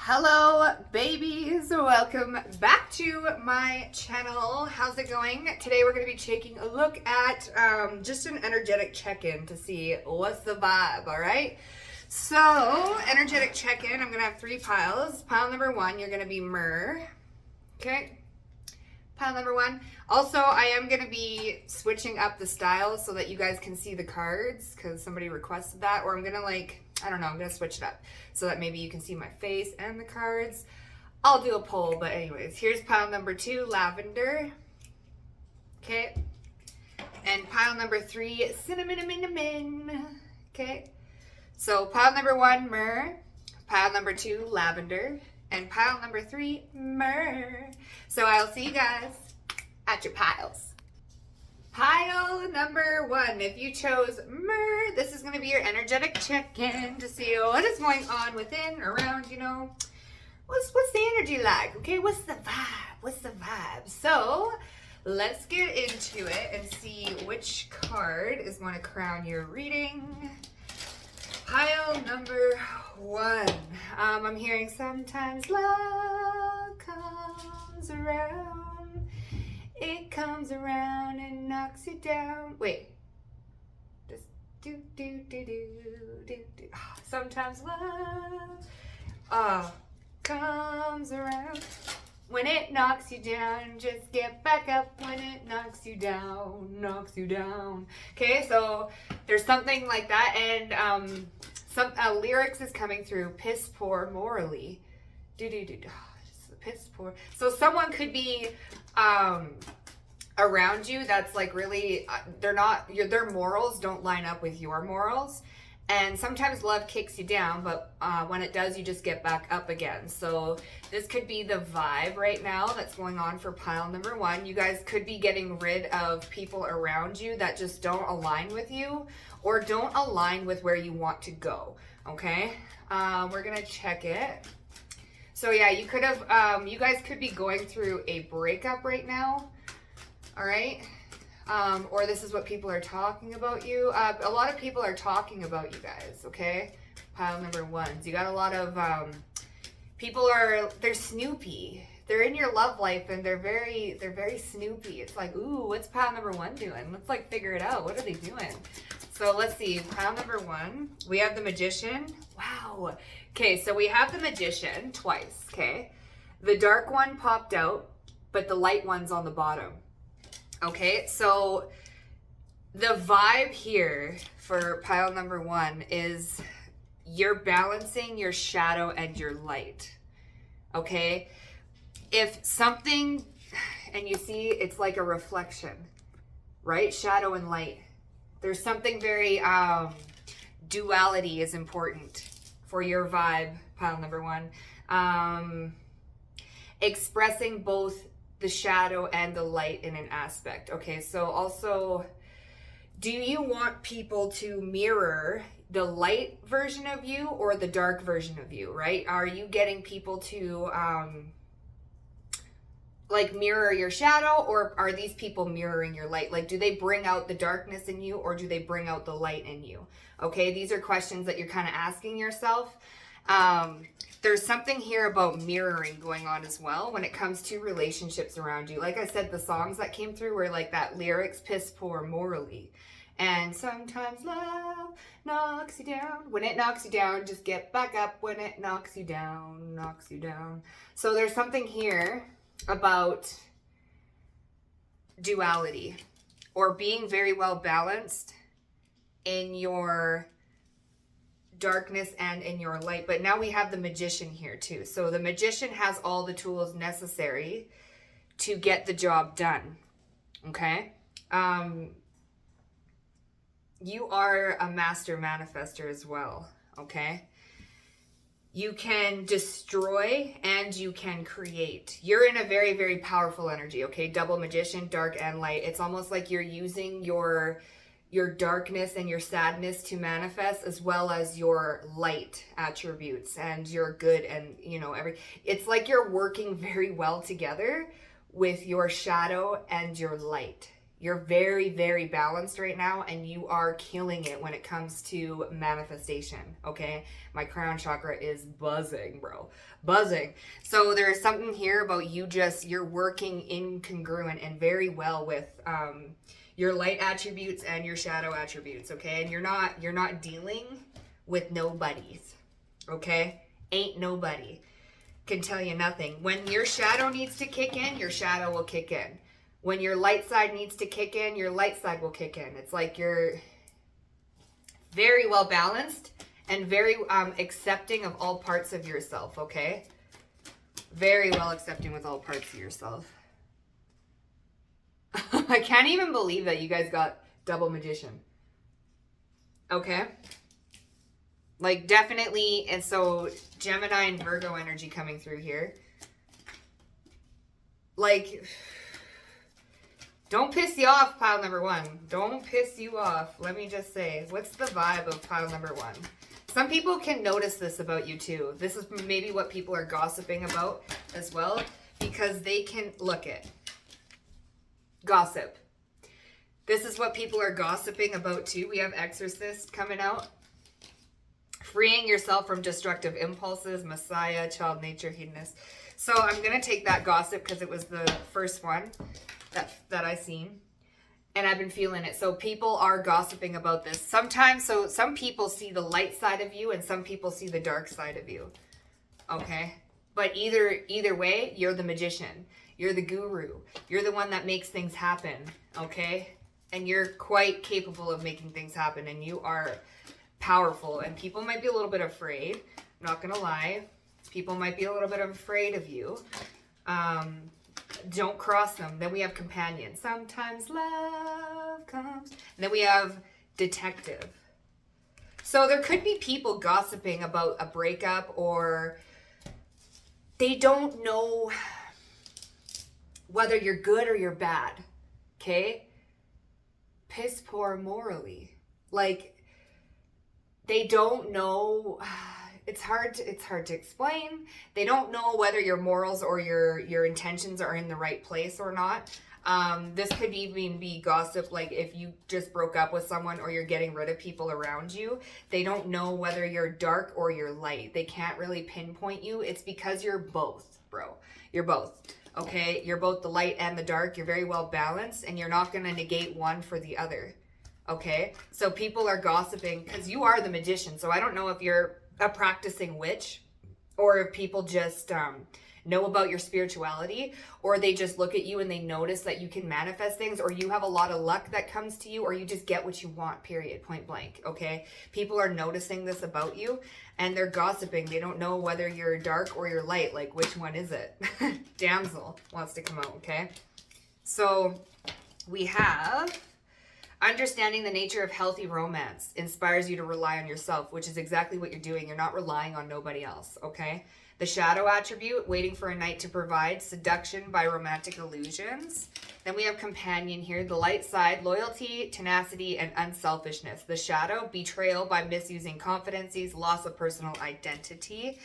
Hello babies, welcome back to my channel. How's it going? Today we're going to be taking a look at just an energetic check-in to see what's the vibe, all right? So, energetic check-in, I'm going to have three piles. Pile number one, you're going to be myrrh, okay? Pile number one. Also, I am going to be switching up the style so that you guys can see the cards because somebody requested that, or I'm going to I don't know, I'm going to switch it up so that maybe you can see my face and the cards. I'll do a poll, but anyways, here's pile number two, lavender. Okay. And pile number three, cinnamon. Okay. So pile number one, myrrh. Pile number two, lavender. And pile number three, myrrh. So I'll see you guys at your piles. Pile number one, if you chose myrrh, this is going to be your energetic check-in to see what is going on within, around, what's the energy like, okay? What's the vibe? So let's get into it and see which card is going to crown your reading. Pile number one, I'm hearing sometimes love comes around. It comes around and knocks you down. Wait. Just do. Sometimes love comes around. When it knocks you down, just get back up. When it knocks you down. Okay, so there's something like that, and some lyrics is coming through. Piss poor morally. Piss poor. So someone could be around you that's like really their morals don't line up with your morals, and sometimes love kicks you down, but when it does, you just get back up again. So this could be the vibe right now that's going on for pile number one. You guys could be getting rid of people around you that just don't align with you or don't align with where you want to go. Okay, we're gonna check it. So yeah, you could have, you guys could be going through a breakup right now, all right? Or this is what people are talking about you. A lot of people are talking about you guys, okay? Pile number ones. You got a lot of, they're snoopy. They're in your love life and they're very snoopy. It's like, ooh, what's pile number one doing? Let's figure it out. What are they doing? So let's see, pile number one, we have the Magician. Wow. Okay, so we have the Magician twice, okay? The dark one popped out, but the light one's on the bottom. Okay, so the vibe here for pile number one is you're balancing your shadow and your light, okay? If something, and you see it's like a reflection, right? Shadow and light. There's something very, duality is important for your vibe, pile number one. Expressing both the shadow and the light in an aspect. Okay, so also, do you want people to mirror the light version of you or the dark version of you, right? Are you getting people to mirror your shadow, or are these people mirroring your light? Like, do they bring out the darkness in you or do they bring out the light in you? Okay, these are questions that you're kind of asking yourself. There's something here about mirroring going on as well when it comes to relationships around you. Like I said, the songs that came through were like that lyrics, piss poor morally. And sometimes love knocks you down. When it knocks you down, just get back up. When it knocks you down. So there's something here about duality or being very well balanced in your darkness and in your light. But now we have the Magician here too. So the Magician has all the tools necessary to get the job done. Okay? You are a master manifester as well. Okay? You can destroy and you can create. You're in a very, very powerful energy, okay? Double Magician, dark and light. It's almost like you're using your darkness and your sadness to manifest, as well as your light attributes and your good and, it's like you're working very well together with your shadow and your light. You're very, very balanced right now, and you are killing it when it comes to manifestation, okay? My crown chakra is buzzing, bro. Buzzing. So there's something here about you're working incongruent and very well with your light attributes and your shadow attributes, okay? And you're not dealing with nobodies, okay? Ain't nobody can tell you nothing. When your shadow needs to kick in, your shadow will kick in. When your light side needs to kick in, your light side will kick in. It's like you're very well balanced and very accepting of all parts of yourself, okay? Very well accepting with all parts of yourself. I can't even believe that you guys got double magician. Okay? Like, definitely, and so Gemini and Virgo energy coming through here. Like, don't piss you off, pile number one. Don't piss you off. Let me just say, what's the vibe of pile number one? Some people can notice this about you too. This is maybe what people are gossiping about as well, because they can look at gossip. This is what people are gossiping about too. We have Exorcist coming out. Freeing yourself from destructive impulses, Messiah, child nature, hedonist. So I'm going to take that gossip because it was the first one that I seen. And I've been feeling it. So people are gossiping about this. Sometimes, so some people see the light side of you and some people see the dark side of you. Okay? But either way, you're the magician. You're the guru. You're the one that makes things happen. Okay? And you're quite capable of making things happen. And you are powerful. And people might be a little bit afraid. I'm not going to lie. People might be a little bit afraid of you. Don't cross them. Then we have companion. Sometimes love comes. And then we have detective. So there could be people gossiping about a breakup, or they don't know whether you're good or you're bad. Okay? Piss poor morally. Like, they don't know. It's hard to explain. They don't know whether your morals or your intentions are in the right place or not. This could even be gossip, like if you just broke up with someone or you're getting rid of people around you. They don't know whether you're dark or you're light. They can't really pinpoint you. It's because you're both, bro. You're both. Okay? You're both the light and the dark. You're very well balanced, and you're not going to negate one for the other. Okay? So people are gossiping because you are the magician. So I don't know if you're a practicing witch, or if people just know about your spirituality, or they just look at you and they notice that you can manifest things, or you have a lot of luck that comes to you, or you just get what you want, period, point blank. Okay? People are noticing this about you and they're gossiping. They don't know whether you're dark or you're light. Like, which one is it? Damsel wants to come out. Okay? So we have understanding the nature of healthy romance inspires you to rely on yourself, which is exactly what you're doing. You're not relying on nobody else, okay? The shadow attribute, waiting for a night to provide, seduction by romantic illusions. Then we have companion here. The light side, loyalty, tenacity, and unselfishness. The shadow, betrayal by misusing confidences, loss of personal identity.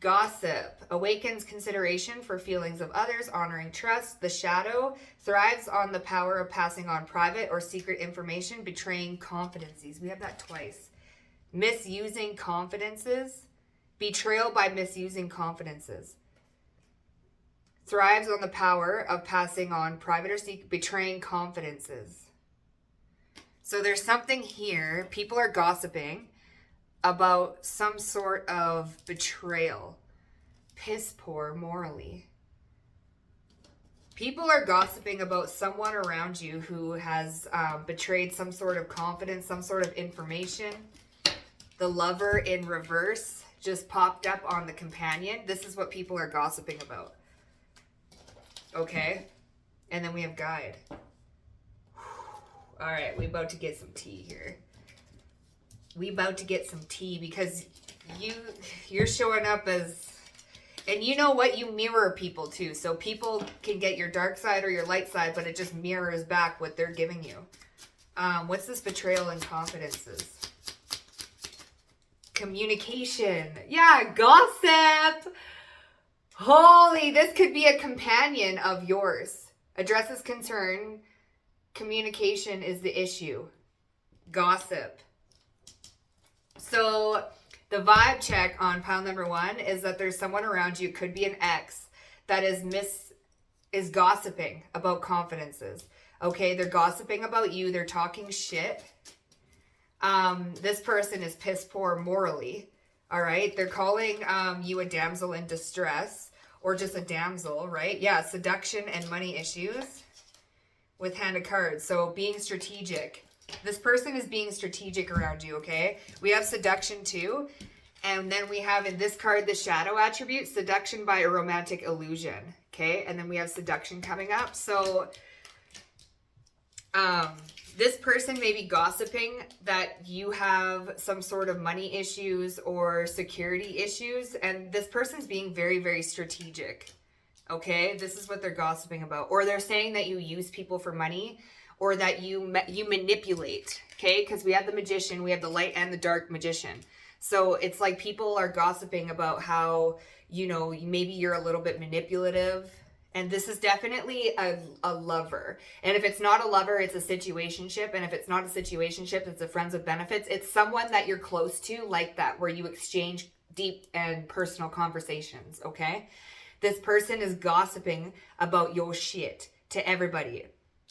Gossip awakens consideration for feelings of others, honoring trust. The shadow thrives on the power of passing on private or secret information, betraying confidences. We have that twice. Misusing confidences. Betrayal by misusing confidences. Thrives on the power of passing on private or secret, betraying confidences. So there's something here. People are gossiping about some sort of betrayal. Piss poor morally. People are gossiping about someone around you who has betrayed some sort of confidence, some sort of information. The lover in reverse just popped up on the companion. This is what people are gossiping about. Okay? And then we have guide. All right, we about to get some tea here. We about to get some tea because you're showing up as, and you know what, you mirror people too. So people can get your dark side or your light side, but it just mirrors back what they're giving you. What's this betrayal and confidences? Communication. Yeah, gossip. Holy, this could be a companion of yours. Addresses concern Communication is the issue. Gossip. So the vibe check on pile number 1 is that there's someone around you, could be an ex, that is gossiping about confidences. Okay, they're gossiping about you. They're talking shit. This person is piss poor morally. All right, they're calling you a damsel in distress, or just a damsel, right? Yeah, seduction and money issues with Hand of Cards. So being strategic. This person is being strategic around you, okay? We have seduction too. And then we have in this card, the shadow attribute, seduction by a romantic illusion, okay? And then we have seduction coming up. So this person may be gossiping that you have some sort of money issues or security issues. And this person's being very, very strategic, okay? This is what they're gossiping about. Or they're saying that you use people for money, or that you manipulate, okay? Because we have the magician, we have the light and the dark magician. So it's like people are gossiping about how, you know, maybe you're a little bit manipulative. And this is definitely a lover. And if it's not a lover, it's a situationship. And if it's not a situationship, it's a friends with benefits. It's someone that you're close to like that, where you exchange deep and personal conversations, okay? This person is gossiping about your shit to everybody.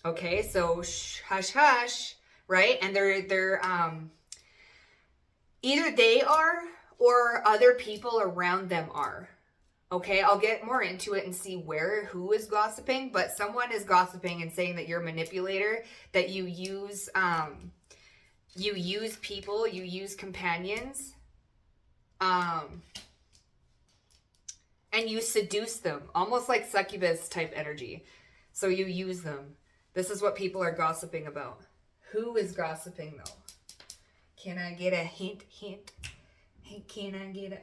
Okay, so hush hush, right? And they're either they are or other people around them are. Okay, I'll get more into it and see who is gossiping, but someone is gossiping and saying that you're a manipulator, that you use people, you use companions, and you seduce them, almost like succubus type energy. So you use them. This is what people are gossiping about. Who is gossiping though? Can I get a hint? Hey, can I get a...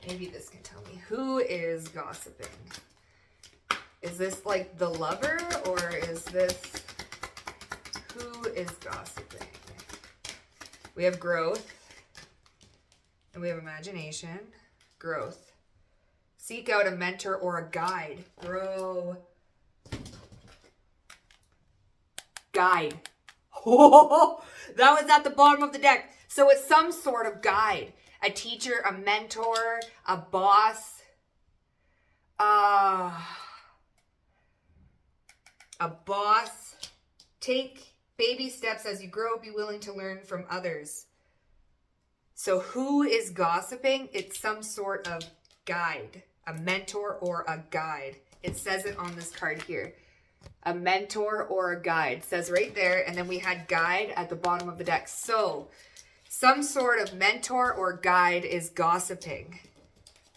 Maybe this can tell me. Who is gossiping? Is this like the lover, or is this... Who is gossiping? We have growth. And we have imagination. Growth. Seek out a mentor or a guide. Grow. Guide. Oh, that was at the bottom of the deck. So it's some sort of guide. A teacher, a mentor, a boss. A boss. Take baby steps as you grow. Be willing to learn from others. So who is gossiping? It's some sort of guide. A mentor or a guide. It says it on this card here. A mentor or a guide. It says right there. And then we had guide at the bottom of the deck. So some sort of mentor or guide is gossiping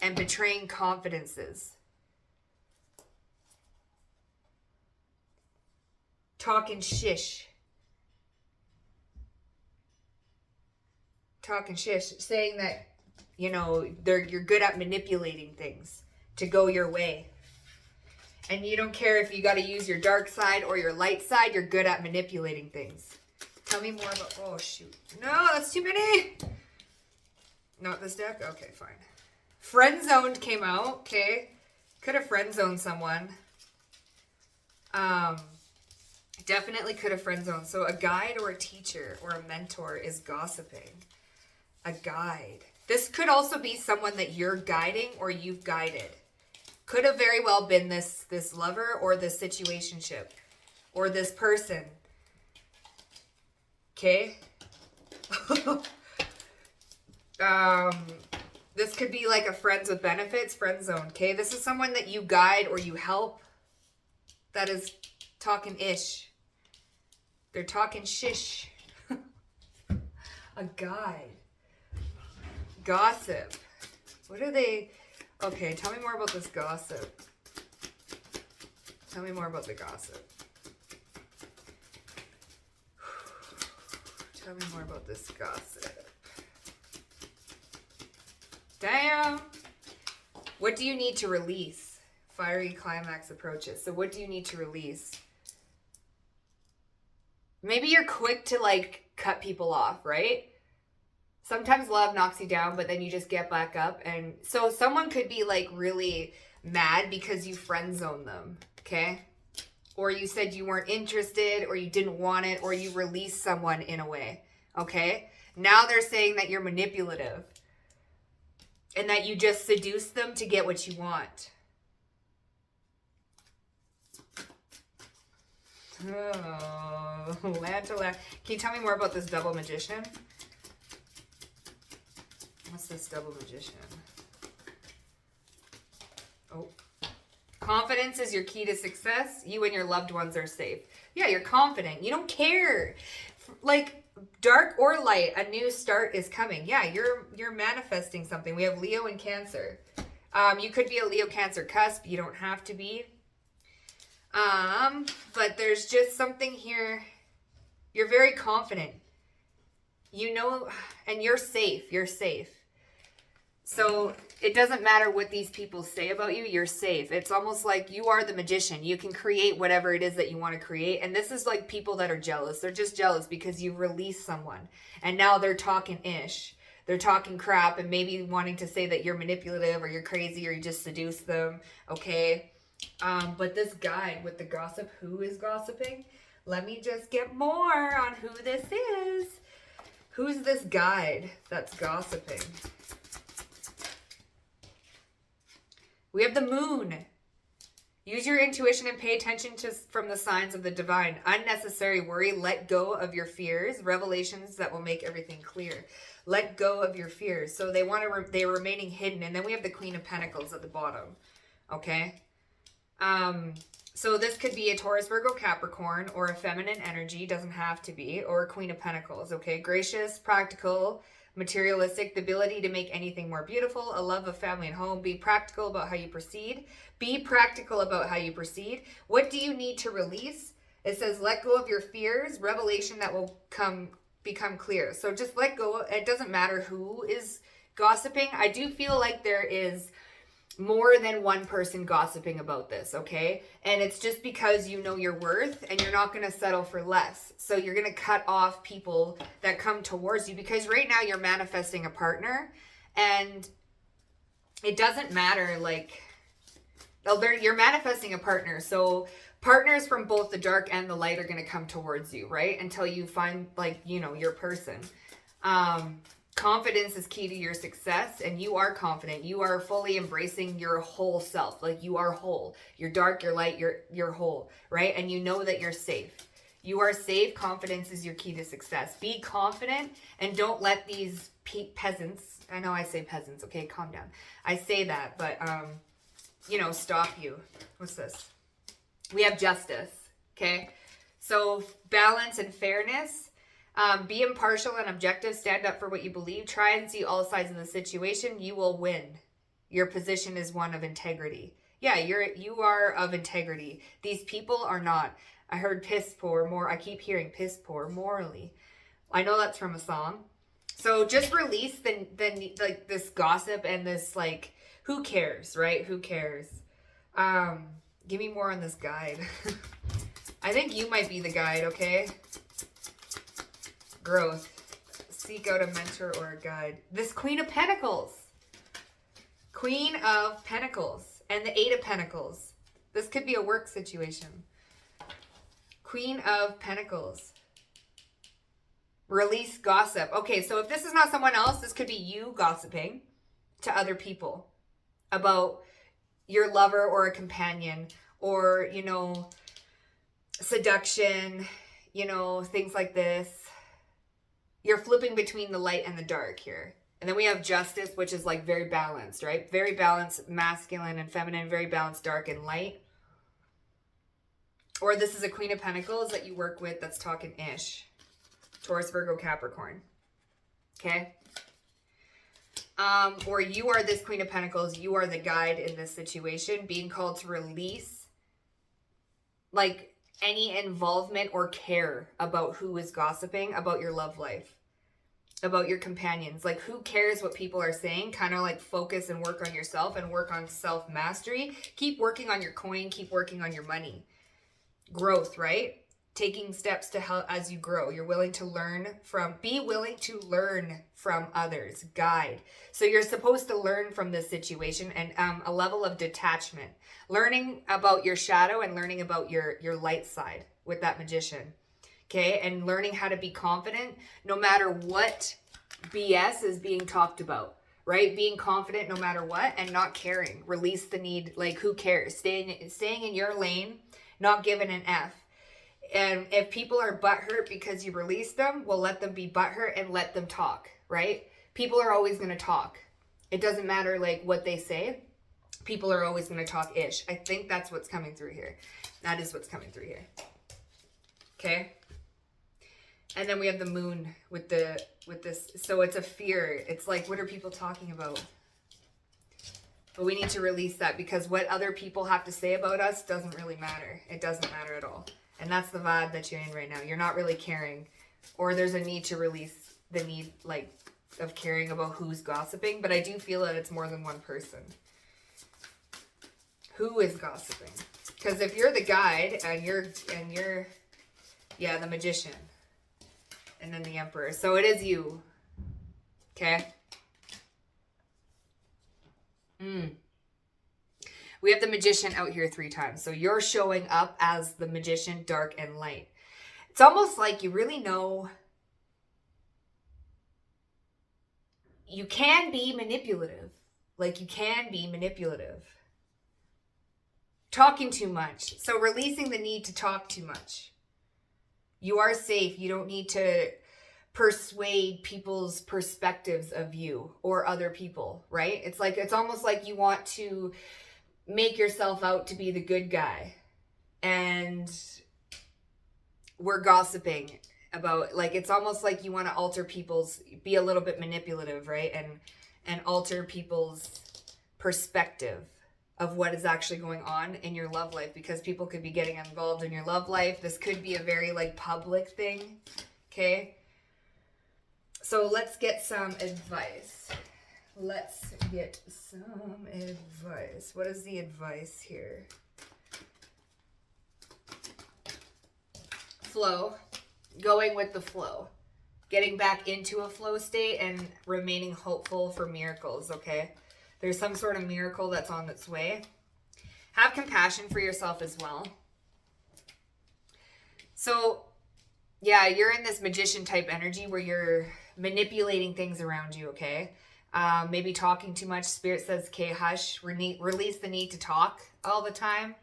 and betraying confidences. Talking shish. Talking shish. Saying that, you know, you're good at manipulating things to go your way. And you don't care if you got to use your dark side or your light side. You're good at manipulating things. Tell me more about... Oh, shoot. No, that's too many. Not this deck? Okay, fine. Friend zoned came out. Okay. Could have friend zoned someone. Definitely could have friend zoned. So a guide or a teacher or a mentor is gossiping. A guide. This could also be someone that you're guiding or you've guided. Could have very well been this lover or this situationship or this person. Okay. This could be like a friends with benefits, friend zone. Okay. This is someone that you guide or you help that is talking ish. They're talking shish. A guide. Gossip. What are they... Okay, tell me more about this gossip. Tell me more about the gossip. Tell me more about this gossip. Damn! What do you need to release? Fiery climax approaches. So what do you need to release? Maybe you're quick to like cut people off, right? Sometimes love knocks you down, but then you just get back up. And so someone could be like really mad because you friend zone them. Okay. or you said you weren't interested, or you didn't want it, or you released someone in a way, okay? Now they're saying that you're manipulative and that you just seduce them to get what you want. Oh, land to land. Can you tell me more about this double magician? What's this double magician? Oh. Confidence is your key to success. You and your loved ones are safe. Yeah, you're confident. You don't care. Like, dark or light, a new start is coming. Yeah, you're manifesting something. We have Leo and Cancer. You could be a Leo Cancer cusp. You don't have to be. But there's just something here. You're very confident. You know, and you're safe. You're safe. So it doesn't matter what these people say about you, you're safe. It's almost like you are the magician. You can create whatever it is that you want to create. And this is like people that are jealous. They're just jealous because you released someone. And now they're talking ish. They're talking crap and maybe wanting to say that you're manipulative or you're crazy or you just seduce them. Okay. But this guide with the gossip, who is gossiping? Let me just get more on who this is. Who's this guide that's gossiping? We have the moon. Use your intuition and pay attention from the signs of the divine. Unnecessary worry. Let go of your fears. Revelations that will make everything clear. Let go of your fears. So they want to. They're remaining hidden. And then we have the Queen of Pentacles at the bottom. Okay. So this could be a Taurus, Virgo, Capricorn, or a feminine energy. Doesn't have to be. Or a Queen of Pentacles. Okay. Gracious, practical, materialistic, the ability to make anything more beautiful, a love of family and home. Be practical about how you proceed. Be practical about how you proceed. What do you need to release? It says, let go of your fears, revelation that will become clear. So just let go. It doesn't matter who is gossiping. I do feel like there is more than one person gossiping about this, okay? And it's just because you know your worth and you're not going to settle for less. So you're going to cut off people that come towards you because right now you're manifesting a partner and it doesn't matter, like, you're manifesting a partner. So partners from both the dark and the light are going to come towards you, right? Until you find, like, you know, your person. Confidence is key to your success, and you are confident. You are fully embracing your whole self. Like, you are whole. You're dark, you're light, you're whole, right? And you know that you're safe. You are safe. Confidence is your key to success. Be confident and don't let these peasants, I know I say peasants, okay, calm down. I say that, but, you know, stop you. What's this? We have justice, okay? So balance and fairness. Be impartial and objective. Stand up for what you believe. Try and see all sides of the situation. You will win. Your position is one of integrity. Yeah, you are of integrity. These people are not. I heard piss poor more. I keep hearing piss poor morally. I know that's from a song. So just release the like this gossip and this, like, who cares, right? Who cares? Give me more on this guide. I think you might be the guide, okay? Growth. Seek out a mentor or a guide. This Queen of Pentacles. Queen of Pentacles. And the Eight of Pentacles. This could be a work situation. Queen of Pentacles. Release gossip. Okay, so if this is not someone else, this could be you gossiping to other people about your lover or a companion or, you know, seduction, you know, things like this. You're flipping between the light and the dark here. And then we have justice, which is like very balanced, right? Very balanced, masculine and feminine, very balanced, dark and light. Or this is a Queen of Pentacles that you work with that's talking ish. Taurus, Virgo, Capricorn. Okay? Or you are this Queen of Pentacles. You are the guide in this situation, being called to release, like, any involvement or care about who is gossiping about your love life, about your companions. Like, who cares what people are saying? Kind of like focus and work on yourself and work on self-mastery. Keep working on your coin. Keep working on your money. Growth, right? taking steps to help as you grow. You're willing to be willing to learn from others, guide. So you're supposed to learn from this situation, and a level of detachment, learning about your shadow and learning about your light side with that magician. Okay. And learning how to be confident no matter what BS is being talked about, right? Being confident no matter what, and not caring. Release the need. Like, who cares? Staying in your lane, not giving an F. And if people are butthurt because you release them, well, let them be butthurt and let them talk, right? People are always going to talk. It doesn't matter like what they say. People are always going to talk ish. I think that's what's coming through here. That is what's coming through here. Okay. And then we have the moon with this. So it's a fear. It's like, what are people talking about? But we need to release that, because what other people have to say about us doesn't really matter. It doesn't matter at all. And that's the vibe that you're in right now. You're not really caring, or there's a need to release the need, like, of caring about who's gossiping. But I do feel that it's more than one person. Who is gossiping? Because if you're the guide and you're yeah, the magician, and then the emperor. So it is you. Okay. We have the magician out here 3 times. So you're showing up as the magician, dark and light. It's almost like you really know you can be manipulative. Like, you can be manipulative. Talking too much. So releasing the need to talk too much. You are safe. You don't need to persuade people's perspectives of you or other people, right? It's almost like you want to make yourself out to be the good guy, and we're gossiping about, like, it's almost like you want to be a little bit manipulative, right? And alter people's perspective of what is actually going on in your love life, because people could be getting involved in your love life. This could be a very, like, public thing. Okay. So let's get some advice. What is the advice here? Flow. Going with the flow. Getting back into a flow state and remaining hopeful for miracles, okay? There's some sort of miracle that's on its way. Have compassion for yourself as well. So, yeah, you're in this magician type energy where you're manipulating things around you, okay? Maybe talking too much. Spirit says, okay, hush. Release the need to talk all the time.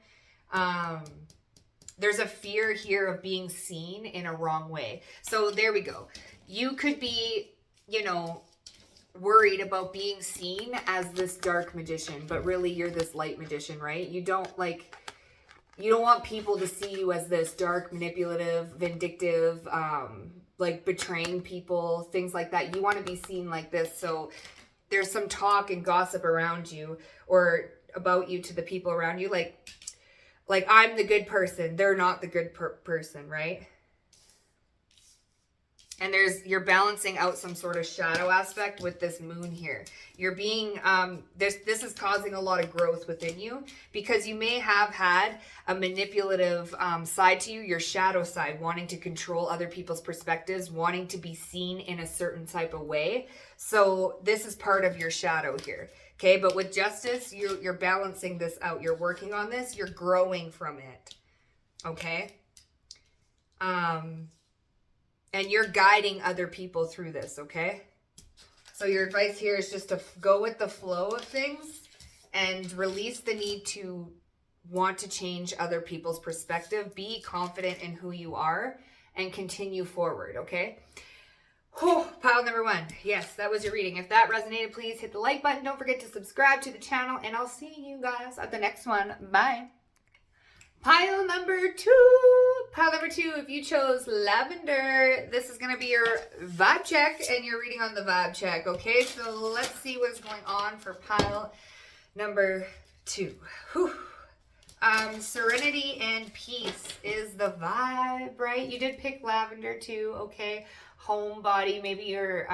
There's a fear here of being seen in a wrong way. So there we go. You could be, worried about being seen as this dark magician, but really you're this light magician, right? You don't want people to see you as this dark, manipulative, vindictive, like betraying people, things like that. You want to be seen like this. So there's some talk and gossip around you or about you to the people around you. Like I'm the good person. They're not the good person, right? And you're balancing out some sort of shadow aspect with this moon here. You're being, this is causing a lot of growth within you, because you may have had a manipulative side to you, your shadow side, wanting to control other people's perspectives, wanting to be seen in a certain type of way. So this is part of your shadow here. Okay, but with justice, you're balancing this out. You're working on this. You're growing from it. Okay? And you're guiding other people through this, okay? So your advice here is just to go with the flow of things and release the need to want to change other people's perspective. Be confident in who you are and continue forward, okay? Whew, pile number 1. Yes, that was your reading. If that resonated, please hit the like button. Don't forget to subscribe to the channel, and I'll see you guys at the next one. Bye. Pile number 2. Pile number 2, if you chose lavender, this is going to be your vibe check and your reading on the vibe check. Okay, so let's see what's going on for pile number 2. Whew. Serenity and peace is the vibe, right? You did pick lavender too, okay? Home body, maybe you're,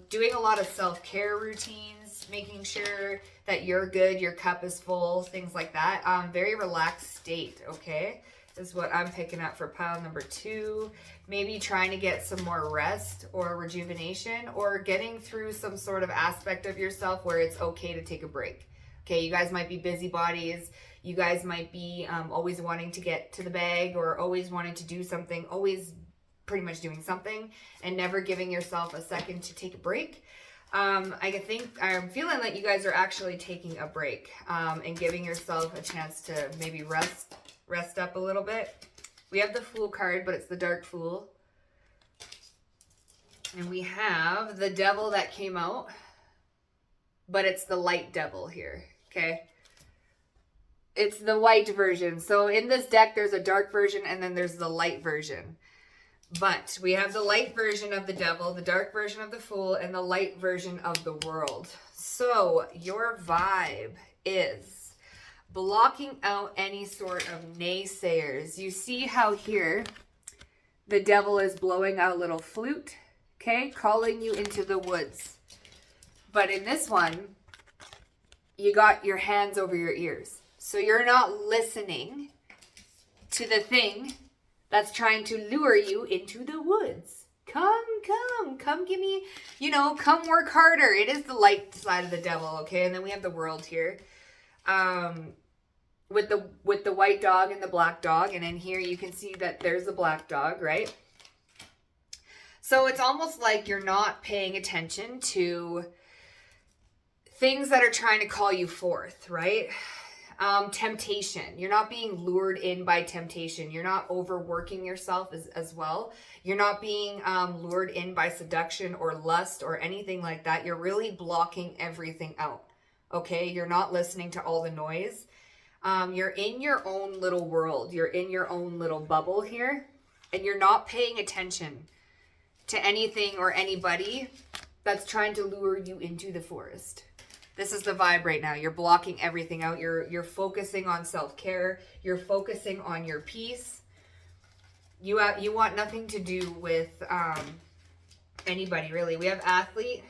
doing a lot of self-care routines, making sure that you're good, your cup is full, things like that. Very relaxed state, okay? is what I'm picking up for pile number 2. Maybe trying to get some more rest or rejuvenation, or getting through some sort of aspect of yourself where it's okay to take a break. Okay, you guys might be busybodies. You guys might be always wanting to get to the bag, or always wanting to do something, always pretty much doing something, and never giving yourself a second to take a break. I'm feeling that you guys are actually taking a break and giving yourself a chance to maybe rest up a little bit. We have the Fool card, but it's the Dark Fool. And we have the Devil that came out, but it's the Light Devil here, okay? It's the white version. So in this deck, there's a dark version, and then there's the light version. But we have the light version of the Devil, the dark version of the Fool, and the light version of the World. So your vibe is blocking out any sort of naysayers. You see how here the Devil is blowing out a little flute, okay, calling you into the woods. But in this one, you got your hands over your ears. So you're not listening to the thing that's trying to lure you into the woods. Come give me, come work harder. It is the light side of the Devil, okay? And then we have the World here. With the white dog and the black dog. And in here you can see that there's the black dog, right? So it's almost like you're not paying attention to things that are trying to call you forth, right? Temptation. You're not being lured in by temptation. You're not overworking yourself as well. You're not being lured in by seduction or lust or anything like that. You're really blocking everything out. Okay? You're not listening to all the noise. You're in your own little world. You're in your own little bubble here. And you're not paying attention to anything or anybody that's trying to lure you into the forest. This is the vibe right now. You're blocking everything out. You're focusing on self-care. You're focusing on your peace. You want nothing to do with anybody, really. We have athlete.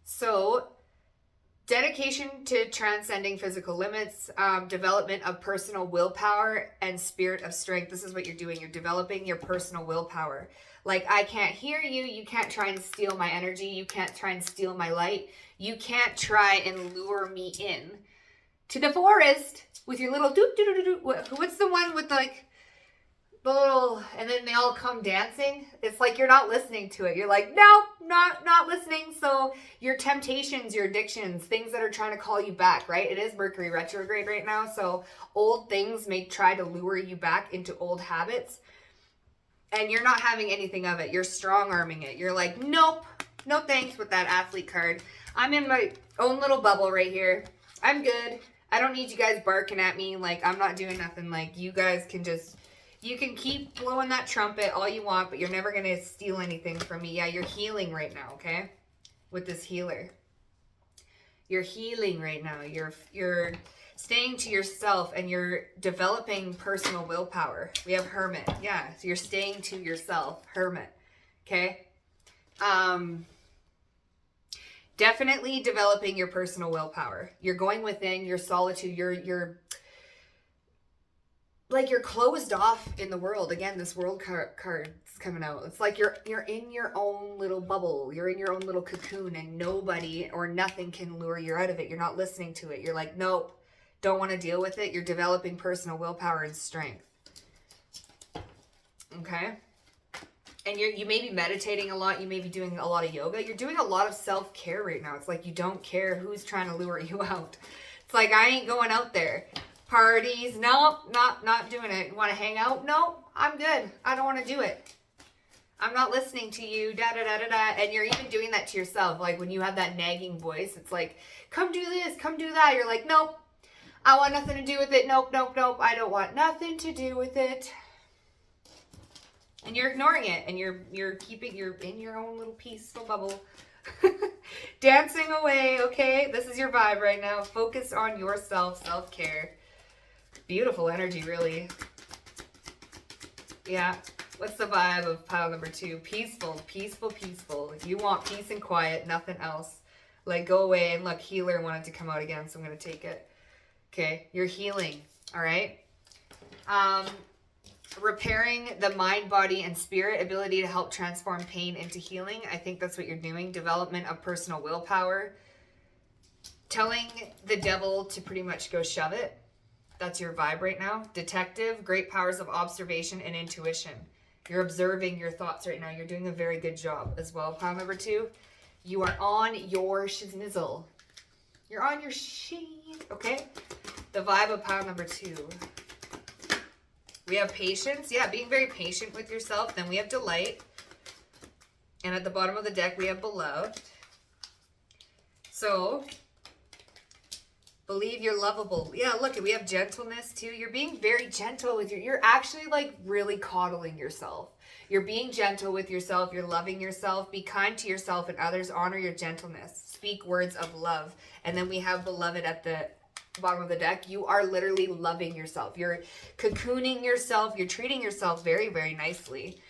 So dedication to transcending physical limits, development of personal willpower and spirit of strength. This is what you're doing. You're developing your personal willpower. Like, I can't hear you. You can't try and steal my energy. You can't try and steal my light. You can't try and lure me in to the forest with your little doop. What's the one with like the little, and then they all come dancing? It's like you're not listening to it. You're like, no, not listening. So your temptations, your addictions, things that are trying to call you back, right? It is Mercury retrograde right now. So old things may try to lure you back into old habits. And you're not having anything of it. You're strong-arming it. You're like, nope, no thanks with that athlete card. I'm in my own little bubble right here. I'm good. I don't need you guys barking at me. Like, I'm not doing nothing. Like, you guys can just, you can keep blowing that trumpet all you want, but you're never going to steal anything from me. Yeah, you're healing right now, okay? With this healer. You're healing right now. You're staying to yourself, and you're developing personal willpower. We have hermit. Yeah, so you're staying to yourself. Hermit. Okay? Definitely developing your personal willpower. You're going within your solitude. You're like you're closed off in the world. Again, this world card's coming out. It's like you're in your own little bubble. You're in your own little cocoon, and nobody or nothing can lure you out of it. You're not listening to it. You're like, nope. Don't want to deal with it. You're developing personal willpower and strength. Okay? And you may be meditating a lot. You may be doing a lot of yoga. You're doing a lot of self-care right now. It's like you don't care who's trying to lure you out. It's like, I ain't going out there. Parties, nope, not doing it. You want to hang out? Nope, I'm good. I don't want to do it. I'm not listening to you, da-da-da-da-da. And you're even doing that to yourself. Like when you have that nagging voice, it's like, come do this, come do that. You're like, nope. I want nothing to do with it. Nope. I don't want nothing to do with it. And you're ignoring it. And you're in your own little peaceful bubble. Dancing away, okay? This is your vibe right now. Focus on yourself, self-care. Beautiful energy, really. Yeah. What's the vibe of pile number 2? Peaceful. If you want peace and quiet, nothing else. Like, go away. And look, healer wanted to come out again, so I'm going to take it. Okay, you're healing, all right? Repairing the mind, body, and spirit, ability to help transform pain into healing. I think that's what you're doing. Development of personal willpower. Telling the devil to pretty much go shove it. That's your vibe right now. Detective, great powers of observation and intuition. You're observing your thoughts right now. You're doing a very good job as well. Pile number 2, you are on your shizzle. You're on your shit, okay? The vibe of pile number 2. We have patience. Yeah, being very patient with yourself. Then we have delight. And at the bottom of the deck, we have beloved. So, believe you're lovable. Yeah, look, we have gentleness too. You're being very gentle with you're actually like really coddling yourself. You're being gentle with yourself. You're loving yourself. Be kind to yourself and others. Honor your gentleness. Speak words of love. And then we have beloved at the bottom of the deck. You are literally loving yourself. You're cocooning yourself. You're treating yourself very, very nicely.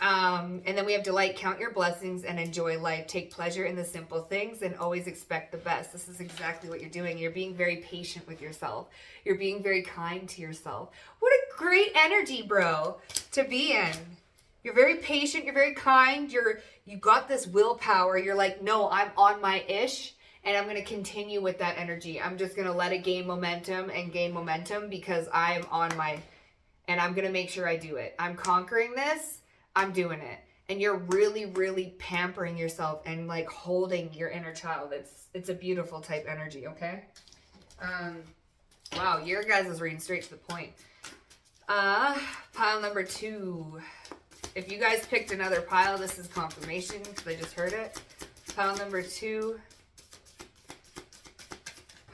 And then we have delight. Count your blessings and enjoy life. Take pleasure in the simple things and always expect the best. This is exactly what you're doing. You're being very patient with yourself. You're being very kind to yourself. What a great energy, bro, to be in. You're very patient. You're very kind. You got this willpower. You're like, no, I'm on my ish. And I'm going to continue with that energy. I'm just going to let it gain momentum because I'm on my, and I'm going to make sure I do it. I'm conquering this. I'm doing it. And you're really, really pampering yourself and like holding your inner child. It's a beautiful type energy, okay? Wow, your guys is reading straight to the point. Pile number 2. If you guys picked another pile, this is confirmation because I just heard it. Pile number 2.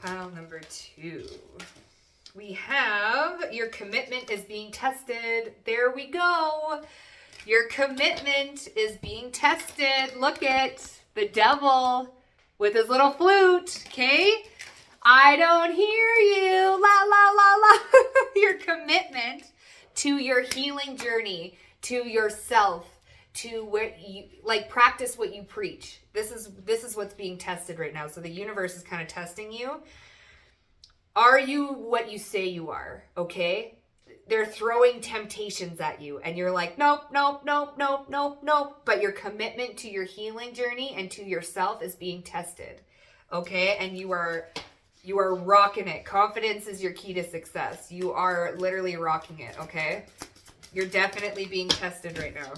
Pile number 2. We have your commitment is being tested. There we go. Your commitment is being tested. Look at the devil with his little flute, okay? I don't hear you. La, la, la, la. Your commitment to your healing journey, to yourself, to where you like practice what you preach. This is what's being tested right now. So the universe is kind of testing you. Are you what you say you are? Okay? They're throwing temptations at you and you're like, nope, nope, nope, nope, nope, nope. But your commitment to your healing journey and to yourself is being tested. Okay? And you are rocking it. Confidence is your key to success. You are literally rocking it, okay? You're definitely being tested right now.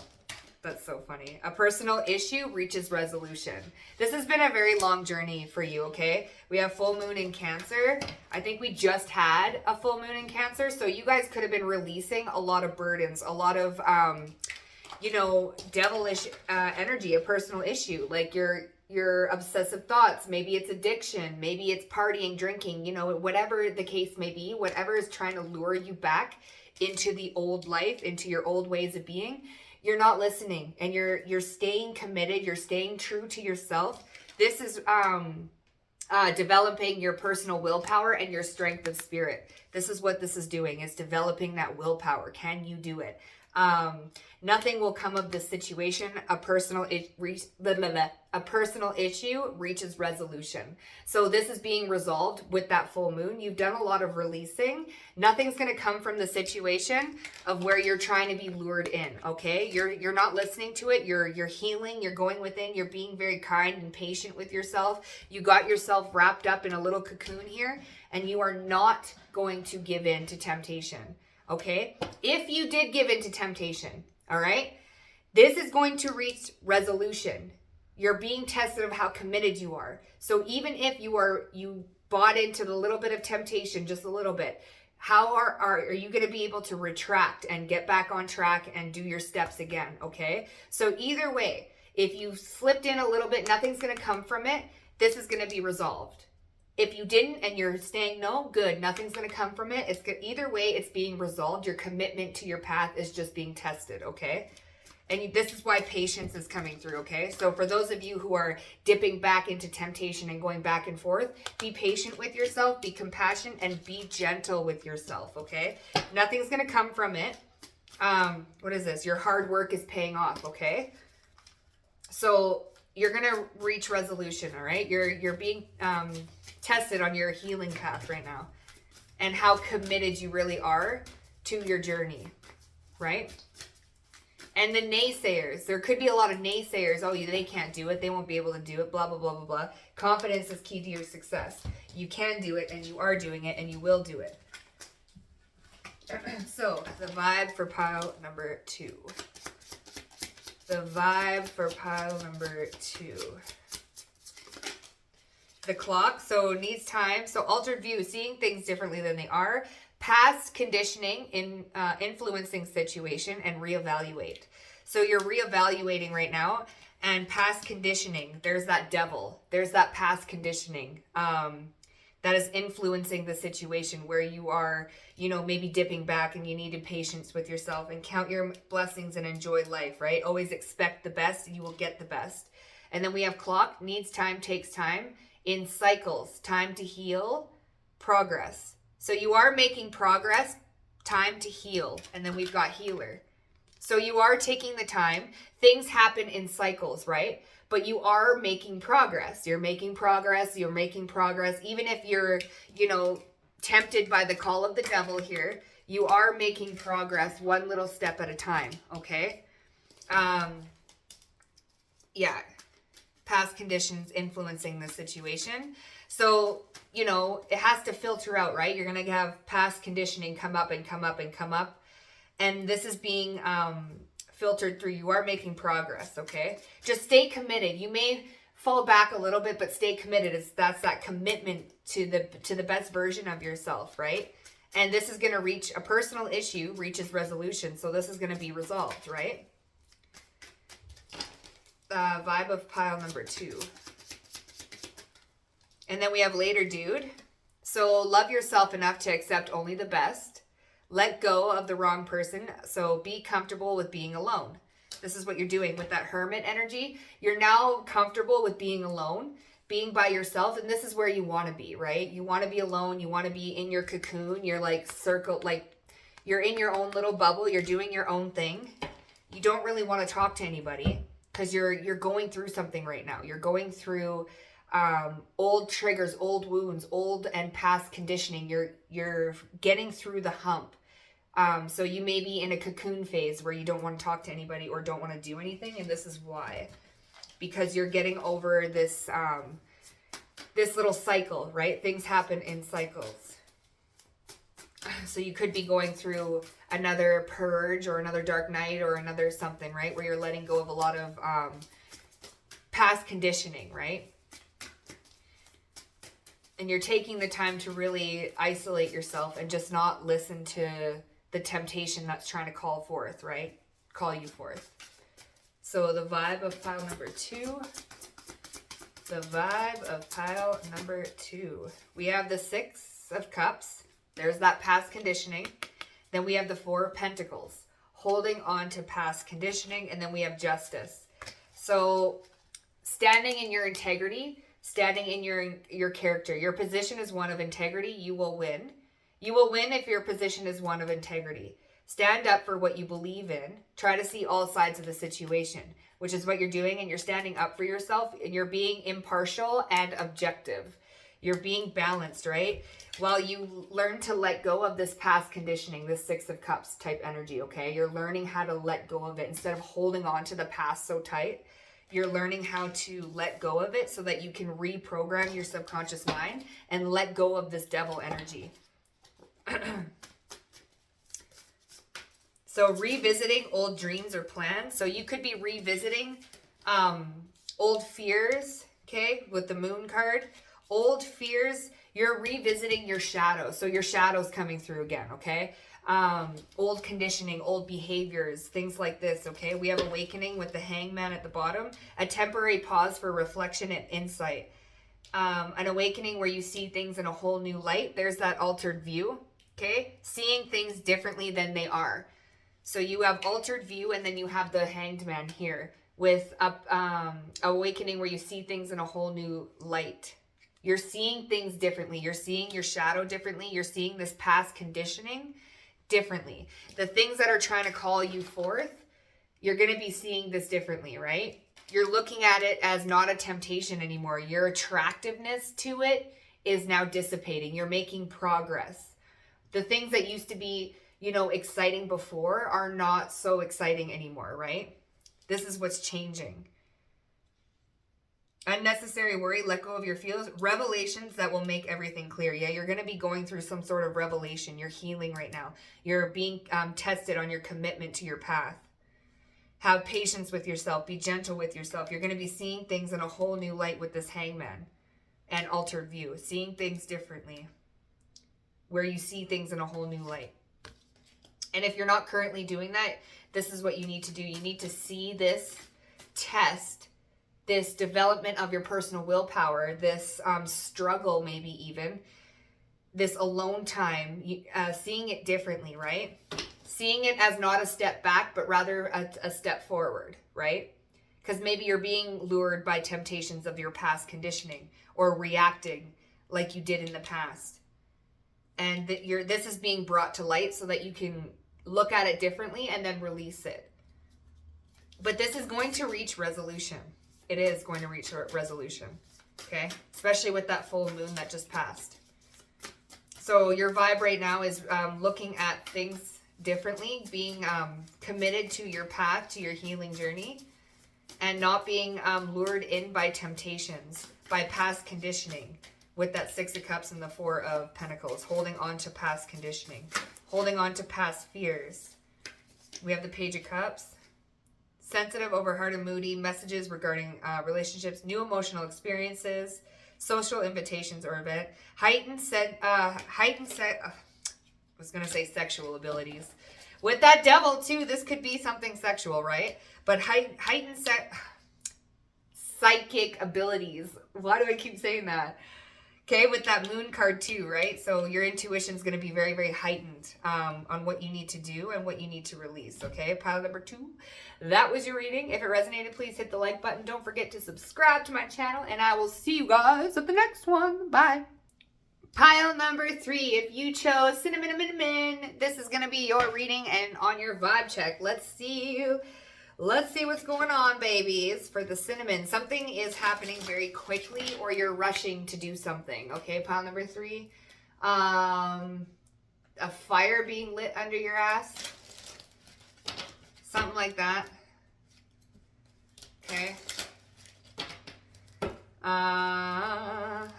That's so funny. A personal issue reaches resolution. This has been a very long journey for you, okay? We have full moon in Cancer. I think we just had a full moon in Cancer. So you guys could have been releasing a lot of burdens, a lot of, devilish energy, a personal issue. Like your obsessive thoughts. Maybe it's addiction. Maybe it's partying, drinking, whatever the case may be, whatever is trying to lure you back into the old life, into your old ways of being. You're not listening and you're staying committed. You're staying true to yourself. This is developing your personal willpower and your strength of spirit. This is what this is doing. It's developing that willpower. Can you do it? Nothing will come of this situation. A personal issue reaches resolution. So this is being resolved with that full moon. You've done a lot of releasing. Nothing's going to come from the situation of where you're trying to be lured in. Okay, you're not listening to it. You're healing. You're going within. You're being very kind and patient with yourself. You got yourself wrapped up in a little cocoon here, and you are not going to give in to temptation. Okay, if you did give into temptation, all right, this is going to reach resolution. You're being tested of how committed you are. So even if you bought into the little bit of temptation, just a little bit, how are you going to be able to retract and get back on track and do your steps again? Okay, so either way, if you slipped in a little bit, nothing's going to come from it. This is going to be resolved. If you didn't and you're saying no, good, nothing's going to come from it. It's good. Either way, it's being resolved. Your commitment to your path is just being tested, okay? And this is why patience is coming through, okay? So for those of you who are dipping back into temptation and going back and forth, be patient with yourself, be compassionate, and be gentle with yourself, okay? Nothing's going to come from it. What is this? Your hard work is paying off, okay? So you're going to reach resolution, all right? You're being tested on your healing path right now and how committed you really are to your journey, right? And the naysayers, there could be a lot of naysayers. Oh, they can't do it. They won't be able to do it. Blah, blah, blah, blah, blah. Confidence is key to your success. You can do it, and you are doing it, and you will do it. So, the vibe for pile number 2. The vibe for pile number 2. The clock, so needs time. So, altered view, seeing things differently than they are. Past conditioning in influencing situation, and reevaluate. So you're reevaluating right now, and past conditioning, there's that devil. There's that past conditioning that is influencing the situation where you are, maybe dipping back, and you needed patience with yourself and count your blessings and enjoy life, right? Always expect the best, and you will get the best. And then we have clock, needs time, takes time. In cycles, time to heal, progress. So you are making progress, time to heal. And then we've got healer. So you are taking the time. Things happen in cycles, right? But you are making progress. You're making progress. You're making progress. Even if you're, tempted by the call of the devil here, you are making progress one little step at a time, okay? Yeah. Past conditions influencing the situation. So, it has to filter out, right? You're going to have past conditioning come up and come up and come up. And this is being filtered through. You are making progress, okay? Just stay committed. You may fall back a little bit, but stay committed. That's that commitment to the best version of yourself, right? And this is going to reach a personal issue, reaches resolution. So this is going to be resolved, right? Vibe of pile number 2. And then we have later, dude. So love yourself enough to accept only the best. Let go of the wrong person. So be comfortable with being alone. This is what you're doing with that hermit energy. You're now comfortable with being alone, being by yourself. And this is where you want to be, right? You want to be alone. You want to be in your cocoon. You're you're in your own little bubble. You're doing your own thing. You don't really want to talk to anybody because you're going through something right now. You're going through old triggers, old wounds, old and past conditioning. You're getting through the hump. So you may be in a cocoon phase where you don't want to talk to anybody or don't want to do anything. And this is why, because you're getting over this, this little cycle, right? Things happen in cycles. So you could be going through another purge or another dark night or another something, right? Where you're letting go of a lot of, past conditioning, right? And you're taking the time to really isolate yourself and just not listen to the temptation that's trying to call forth, right? Call you forth. So the vibe of pile number 2. The vibe of pile number 2. We have the 6 of Cups. There's that past conditioning. Then we have the 4 of Pentacles. Holding on to past conditioning. And then we have Justice. So standing in your integrity, standing in your character. Your position is one of integrity. You will win. You will win if your position is one of integrity. Stand up for what you believe in. Try to see all sides of the situation, which is what you're doing. And you're standing up for yourself. And you're being impartial and objective. You're being balanced, right? While you learn to let go of this past conditioning, this 6 of Cups type energy, okay? You're learning how to let go of it instead of holding on to the past so tight. You're learning how to let go of it so that you can reprogram your subconscious mind and let go of this devil energy. So revisiting old dreams or plans. So you could be revisiting old fears, okay, with the moon card. Old fears, you're revisiting your shadow. So your shadow's coming through again, okay? Old conditioning, old behaviors, things like this, okay? We have awakening with the hangman at the bottom. A temporary pause for reflection and insight. An awakening where you see things in a whole new light. There's that altered view, okay? Seeing things differently than they are. So you have altered view, and then you have the hanged man here with awakening where you see things in a whole new light. You're seeing things differently. You're seeing your shadow differently. You're seeing this past conditioning differently. The things that are trying to call you forth, you're going to be seeing this differently, right? You're looking at it as not a temptation anymore. Your attractiveness to it is now dissipating. You're making progress. The things that used to be, exciting before are not so exciting anymore, right? This is what's changing. Unnecessary worry, let go of your fears. Revelations that will make everything clear. Yeah, you're going to be going through some sort of revelation. You're healing right now. You're being tested on your commitment to your path. Have patience with yourself. Be gentle with yourself. You're going to be seeing things in a whole new light with this hangman and altered view. Seeing things differently. Where you see things in a whole new light. And if you're not currently doing that, this is what you need to do. You need to see this test, this development of your personal willpower, this struggle, maybe even, this alone time, seeing it differently, right? Seeing it as not a step back, but rather a step forward, right? Because maybe you're being lured by temptations of your past conditioning or reacting like you did in the past. And that this is being brought to light so that you can look at it differently and then release it. But this is going to reach resolution. It is going to reach resolution, okay? Especially with that full moon that just passed. So your vibe right now is looking at things differently, being committed to your path, to your healing journey, and not being lured in by temptations, by past conditioning, with that 6 of Cups and the 4 of Pentacles, holding on to past conditioning, holding on to past fears. We have the Page of Cups. Sensitive, over hard and moody, messages regarding relationships, new emotional experiences, social invitations or event, sexual abilities. With that Devil too, this could be something sexual, right? But heightened psychic abilities. Why do I keep saying that? Okay, with that Moon card too, right? So your intuition is going to be very, very heightened on what you need to do and what you need to release, okay? Pile number 2. That was your reading. If it resonated, please hit the like button. Don't forget to subscribe to my channel, and I will see you guys at the next one. Bye. Pile number 3. If you chose Cinnamon, this is going to be your reading and on your vibe check. Let's see what's going on, babies, for the Cinnamon. Something is happening very quickly, or you're rushing to do something. Okay, pile number 3. A fire being lit under your ass. Something like that. Okay.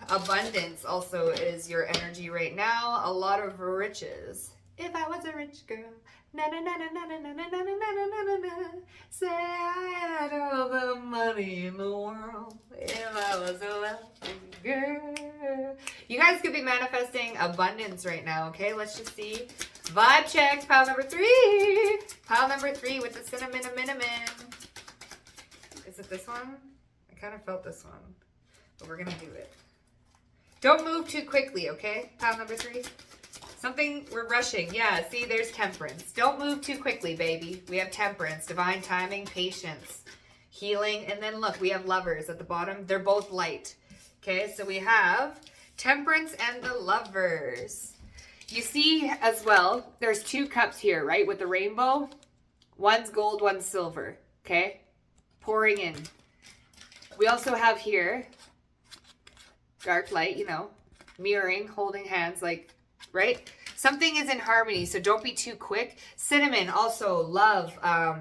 Abundance also is your energy right now. A lot of riches. If I was a rich girl. Na na na na na na na na na na na na. Say I had all the money in the world. If I was a wealthy girl. You guys could be manifesting abundance right now, okay? Let's just see. Vibe checks, pile number 3. Pile number 3 with the Cinnamon. Is it this one? I kind of felt this one. But we're going to do it. Don't move too quickly, okay? Pile number 3. Something, we're rushing. Yeah, see, there's Temperance. Don't move too quickly, baby. We have Temperance, divine timing, patience, healing, and then look, we have Lovers at the bottom. They're both light. Okay, so we have Temperance and the Lovers. You see as well, there's 2 cups here, right, with the rainbow. One's gold, one's silver, okay? Pouring in. We also have here, dark light, mirroring, holding hands, like, right? Something is in harmony, so don't be too quick. Cinnamon, also love.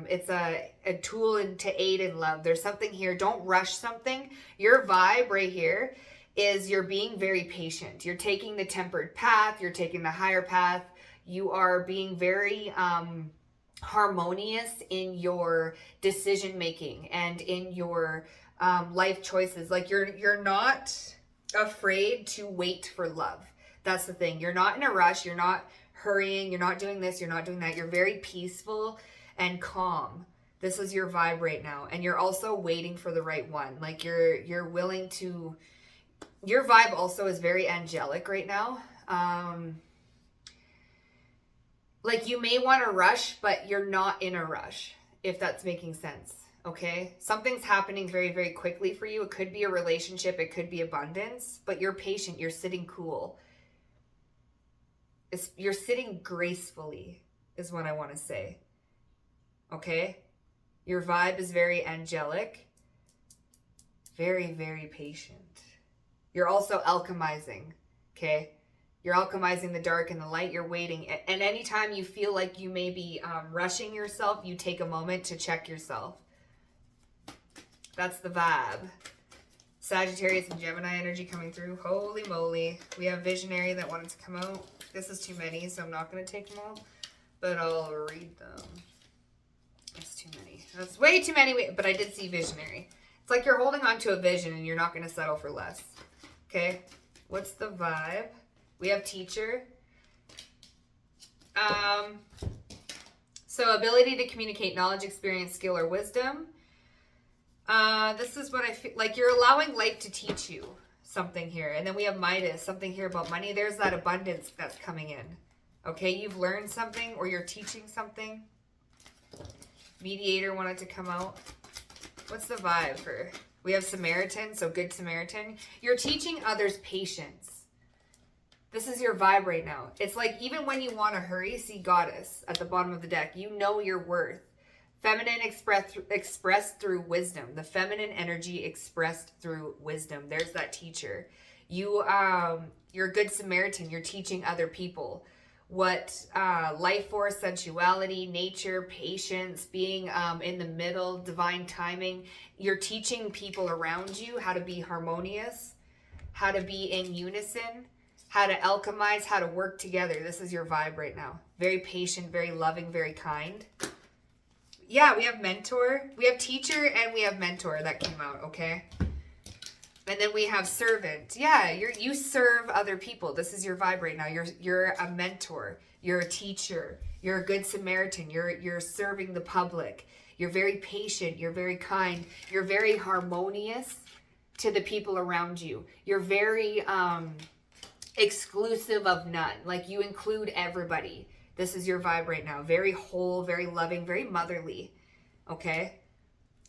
It's a tool to aid in love. There's something here. Don't rush something. Your vibe right here is you're being very patient. You're taking the tempered path. You're taking the higher path. You are being very harmonious in your decision making and in your life choices. Like you're not afraid to wait for love. That's the thing. You're not in a rush. You're not hurrying. You're not doing this. You're not doing that. You're very peaceful and calm. This is your vibe right now. And you're also waiting for the right one. Like you're willing to, your vibe also is very angelic right now. Like you may want to rush, but you're not in a rush, if that's making sense. Okay, something's happening very, very quickly for you. It could be a relationship. It could be abundance, but you're patient. You're sitting cool. You're sitting gracefully is what I want to say. Okay, your vibe is very angelic, very, very patient. You're also alchemizing. Okay, You're alchemizing the dark and the light. You're waiting. And anytime you feel like you may be rushing yourself, you take a moment to check yourself. That's the vibe. Sagittarius and Gemini energy coming through. Holy moly. We have visionary that wanted to come out. This is too many, so I'm not going to take them all. But I'll read them. That's too many. That's way too many. But I did see visionary. It's like you're holding on to a vision and you're not going to settle for less. Okay? What's the vibe? We have teacher. So ability to communicate knowledge, experience, skill, or wisdom. This is what I feel like you're allowing life to teach you something here. And then we have Midas, something here about money. There's that abundance that's coming in. Okay, you've learned something or you're teaching something. Mediator wanted to come out. What's the vibe for? We have Samaritan, so good Samaritan. You're teaching others patience. This is your vibe right now. It's like even when you want to hurry, see Goddess at the bottom of the deck. You know your worth. Feminine expressed through wisdom. The feminine energy expressed through wisdom. There's that teacher. You're a good Samaritan. You're teaching other people what life force, sensuality, nature, patience, being in the middle, divine timing. You're teaching people around you how to be harmonious, how to be in unison, how to alchemize, how to work together. This is your vibe right now. Very patient, very loving, very kind. Yeah, we have mentor, we have teacher, and we have mentor that came out, okay? And then we have servant. Yeah, you serve other people. This is your vibe right now. You're a mentor. You're a teacher. You're a good Samaritan. You're serving the public. You're very patient. You're very kind. You're very harmonious to the people around you. You're very exclusive of none. Like you include everybody. This is your vibe right now. Very whole, very loving, very motherly. Okay?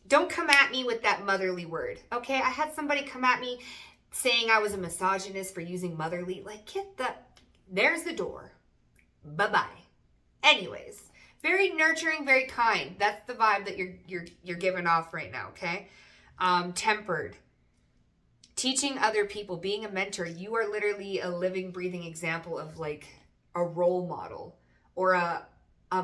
Don't come at me with that motherly word. Okay? I had somebody come at me saying I was a misogynist for using motherly. Like, there's the door. Bye-bye. Anyways, very nurturing, very kind. That's the vibe that you're giving off right now, okay? Tempered. Teaching other people, being a mentor. You are literally a living, breathing example of like a role model or a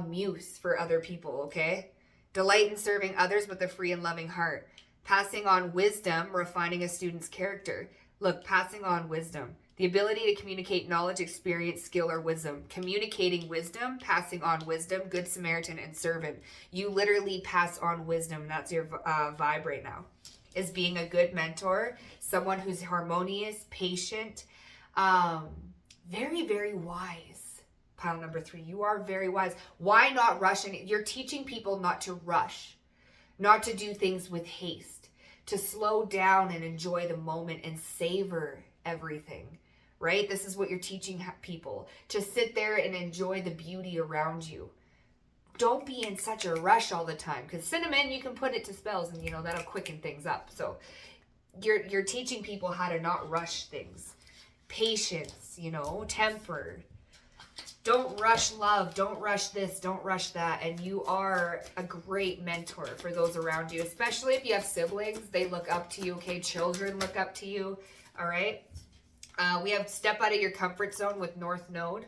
muse for other people, okay? Delight in serving others with a free and loving heart. Passing on wisdom, refining a student's character. Look, passing on wisdom. The ability to communicate knowledge, experience, skill, or wisdom. Communicating wisdom, passing on wisdom, good Samaritan, and servant. You literally pass on wisdom. That's your vibe right now. Is being a good mentor. Someone who's harmonious, patient, very, very wise. Pile number 3, you are very wise. Why not rush? You're teaching people not to rush, not to do things with haste, to slow down and enjoy the moment and savor everything, right? This is what you're teaching people, to sit there and enjoy the beauty around you. Don't be in such a rush all the time, because cinnamon, you can put it to spells and, that'll quicken things up. So you're teaching people how to not rush things. Patience, temper. Don't rush love. Don't rush this. Don't rush that. And you are a great mentor for those around you, especially if you have siblings. They look up to you, okay? Children look up to you, all right? We have step out of your comfort zone with North Node.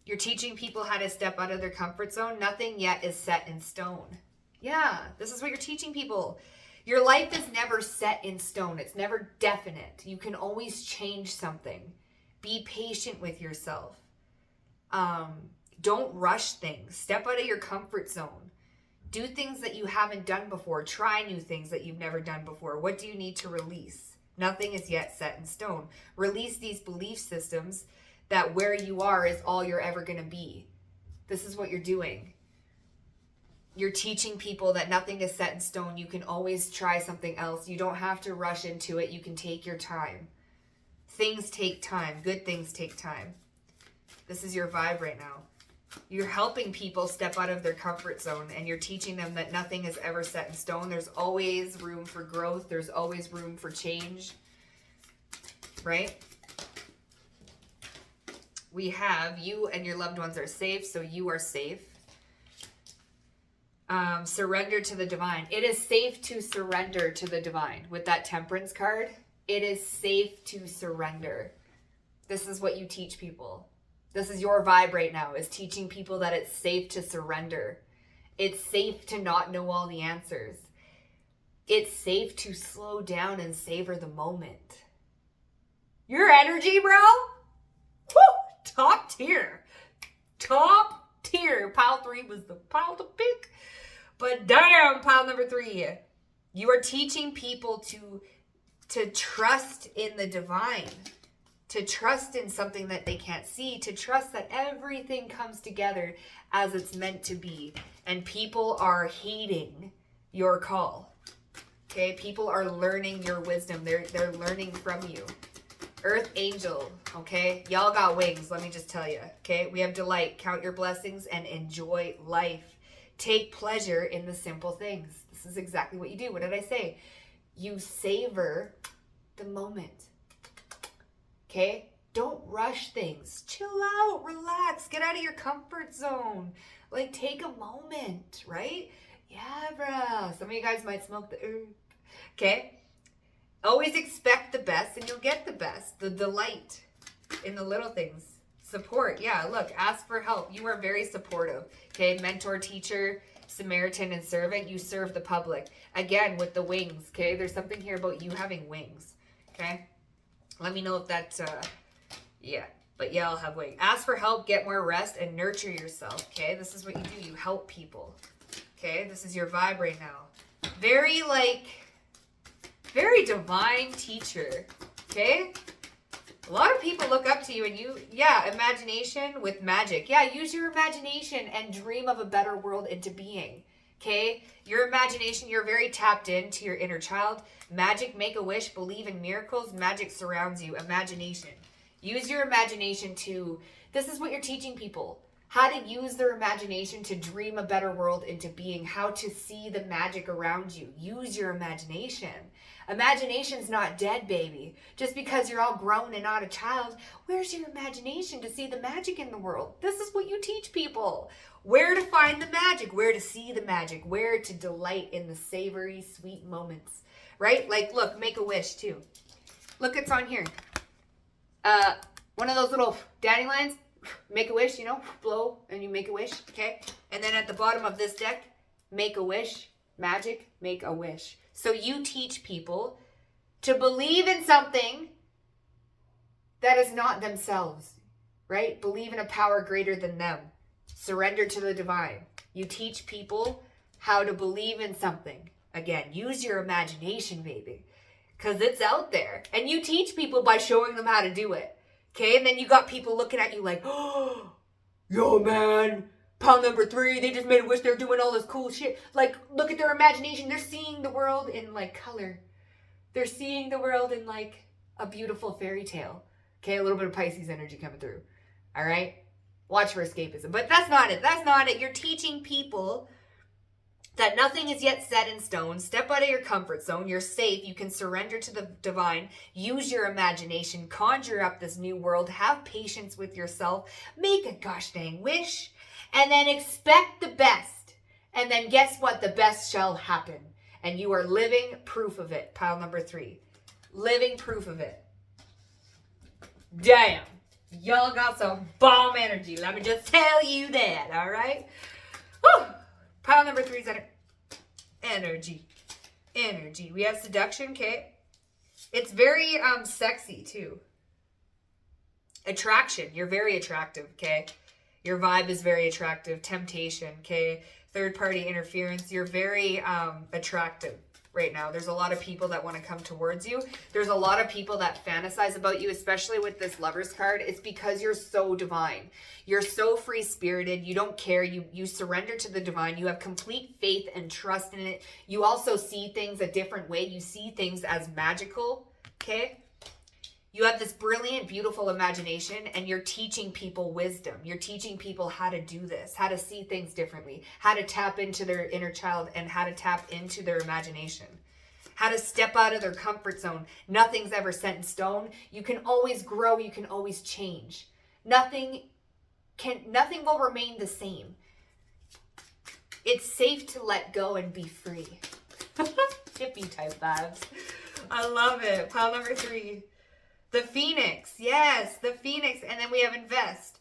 You're teaching people how to step out of their comfort zone. Nothing yet is set in stone. Yeah, this is what you're teaching people. Your life is never set in stone. It's never definite. You can always change something. Be patient with yourself. Don't rush things. Step out of your comfort zone. Do things that you haven't done before. Try new things that you've never done before. What do you need to release? Nothing is yet set in stone. Release these belief systems that where you are is all you're ever going to be. This is what you're doing. You're teaching people that nothing is set in stone. You can always try something else. You don't have to rush into it. You can take your time. Things take time. Good things take time. This is your vibe right now. You're helping people step out of their comfort zone, and you're teaching them that nothing is ever set in stone. There's always room for growth. There's always room for change. Right? We have you and your loved ones are safe, so you are safe. Surrender to the divine. It is safe to surrender to the divine. With that temperance card, it is safe to surrender. This is what you teach people. This is your vibe right now, is teaching people that it's safe to surrender. It's safe to not know all the answers. It's safe to slow down and savor the moment. Your energy, bro? Woo! Top tier. Top tier. Pile 3 was the pile to pick. But damn, pile number 3. You are teaching people to trust in the divine. To trust in something that they can't see. To trust that everything comes together as it's meant to be. And people are heeding your call. Okay? People are learning your wisdom. They're learning from you. Earth angel, okay? Y'all got wings, let me just tell you, okay? We have delight. Count your blessings and enjoy life. Take pleasure in the simple things. This is exactly what you do. What did I say? You savor the moment, okay? Don't rush things. Chill out, relax, get out of your comfort zone. Like, take a moment, right? Yeah, bruh. Some of you guys might smoke the herb, okay? Always expect the best and you'll get the best. The delight in the little things. Support. Yeah, look, ask for help. You are very supportive. Okay, mentor, teacher, Samaritan, and servant. You serve the public. Again, with the wings. Okay, there's something here about you having wings. Okay, let me know if that's, yeah. But yeah, I'll have wings. Ask for help, get more rest, and nurture yourself. Okay, this is what you do. You help people. Okay, this is your vibe right now. Very divine teacher, okay? A lot of people look up to you and imagination with magic. Yeah, use your imagination and dream of a better world into being, okay? Your imagination, you're very tapped into your inner child. Magic, make a wish, believe in miracles. Magic surrounds you. Imagination. Use your imagination this is what you're teaching people. How to use their imagination to dream a better world into being. How to see the magic around you. Use your imagination. Imagination's not dead, baby. Just because you're all grown and not a child, where's your imagination to see the magic in the world? This is what you teach people. Where to find the magic, where to see the magic, where to delight in the savory, sweet moments, right? Like, look, make a wish too. Look, it's on here. One of those little dandelions, make a wish, blow and you make a wish, okay? And then at the bottom of this deck, make a wish, magic, make a wish. So you teach people to believe in something that is not themselves, right? Believe in a power greater than them. Surrender to the divine. You teach people how to believe in something. Again, use your imagination, baby, because it's out there. And you teach people by showing them how to do it, okay? And then you got people looking at you like, oh, yo, man. Pile number 3, they just made a wish, they're doing all this cool shit. Like, look at their imagination. They're seeing the world in, like, color. They're seeing the world in, like, a beautiful fairy tale. Okay, a little bit of Pisces energy coming through. All right? Watch for escapism. But that's not it. That's not it. You're teaching people that nothing is yet set in stone. Step out of your comfort zone. You're safe. You can surrender to the divine. Use your imagination. Conjure up this new world. Have patience with yourself. Make a gosh dang wish. And then expect the best. And then guess what? The best shall happen. And you are living proof of it. Pile number 3. Living proof of it. Damn. Y'all got some bomb energy. Let me just tell you that. All right? Whew. Pile number 3 is energy. Energy. We have seduction, okay? It's very sexy, too. Attraction. You're very attractive, okay? Your vibe is very attractive. Temptation, okay? Third-party interference. You're very attractive right now. There's a lot of people that want to come towards you. There's a lot of people that fantasize about you, especially with this Lover's card. It's because you're so divine. You're so free-spirited. You don't care. You surrender to the divine. You have complete faith and trust in it. You also see things a different way. You see things as magical, okay? You have this brilliant, beautiful imagination, and you're teaching people wisdom. You're teaching people how to do this, how to see things differently, how to tap into their inner child, and how to tap into their imagination, how to step out of their comfort zone. Nothing's ever set in stone. You can always grow. You can always change. Nothing will remain the same. It's safe to let go and be free. Hippie type vibes. I love it. Pile number 3. The Phoenix. Yes, the Phoenix. And then we have invest.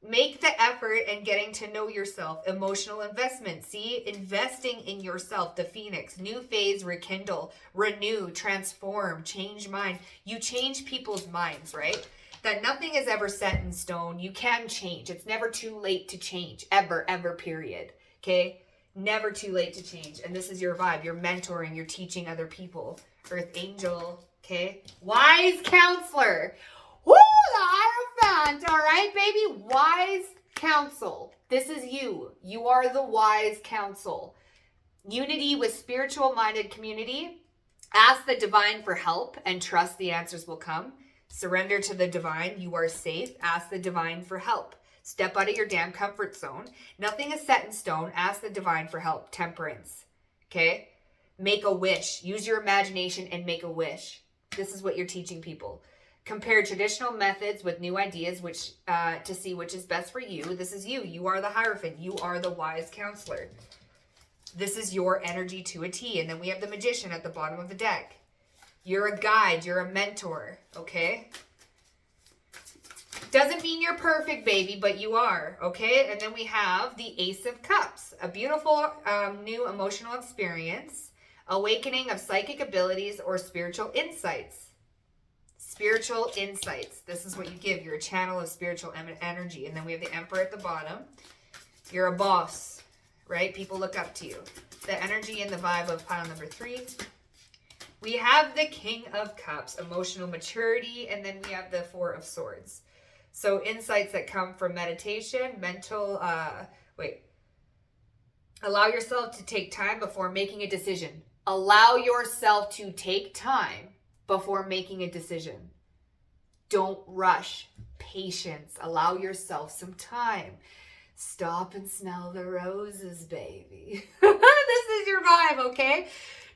Make the effort and getting to know yourself. Emotional investment. See, investing in yourself. The Phoenix. New phase, rekindle, renew, transform, change mind. You change people's minds, right? That nothing is ever set in stone. You can change. It's never too late to change. Ever, period. Okay? Never too late to change. And this is your vibe. You're mentoring. You're teaching other people. Earth angel. Okay? Wise counselor. Woo! The Hierophant. All right, baby? Wise counsel. This is you. You are the wise counsel. Unity with spiritual-minded community. Ask the divine for help and trust the answers will come. Surrender to the divine. You are safe. Ask the divine for help. Step out of your damn comfort zone. Nothing is set in stone. Ask the divine for help. Temperance. Okay? Make a wish. Use your imagination and make a wish. This is what you're teaching people. Compare traditional methods with new ideas which to see which is best for you. This is you. You are the Hierophant. You are the wise counselor. This is your energy to a T. And then we have the Magician at the bottom of the deck. You're a guide. You're a mentor. Okay? Doesn't mean you're perfect, baby, but you are. Okay? And then we have the Ace of Cups. A beautiful new emotional experience. Awakening of psychic abilities or spiritual insights. Spiritual insights. This is what you give. You're a channel of spiritual energy. And then we have the Emperor at the bottom. You're a boss, right? People look up to you. The energy and the vibe of pile number 3. We have the King of Cups, emotional maturity, and then we have the Four of Swords. So insights that come from meditation, mental, allow yourself to take time before making a decision. Allow yourself to take time before making a decision. Don't rush. Patience. Allow yourself some time. Stop and smell the roses, baby. This is your vibe, okay?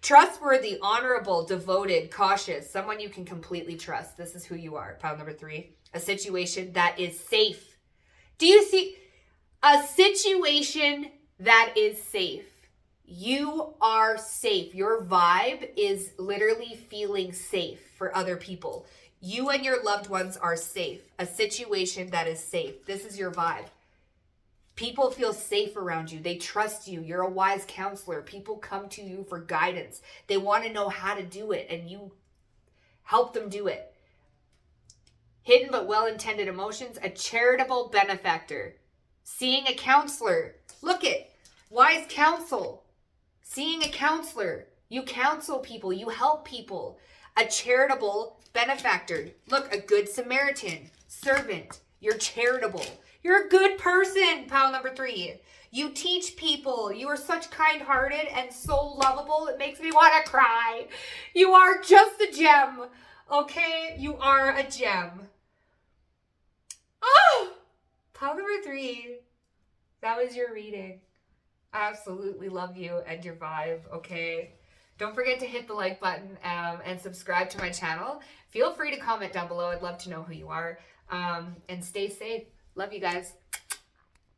Trustworthy, honorable, devoted, cautious. Someone you can completely trust. This is who you are. Pile number 3. A situation that is safe. Do you see? A situation that is safe. You are safe. Your vibe is literally feeling safe for other people. You and your loved ones are safe. A situation that is safe. This is your vibe. People feel safe around you. They trust you. You're a wise counselor. People come to you for guidance. They want to know how to do it, and you help them do it. Hidden but well-intended emotions. A charitable benefactor. Seeing a counselor. Look it. Wise counsel. Seeing a counselor. You counsel people. You help people. A charitable benefactor. Look, a good Samaritan. Servant. You're charitable. You're a good person. Pile number 3. You teach people. You are such kind-hearted and so lovable. It makes me want to cry. You are just a gem. Okay? You are a gem. Oh! Pile number 3. That was your reading. I absolutely love you and your vibe, okay? Don't forget to hit the like button and subscribe to my channel. Feel free to comment down below. I'd love to know who you are. And stay safe. Love you guys.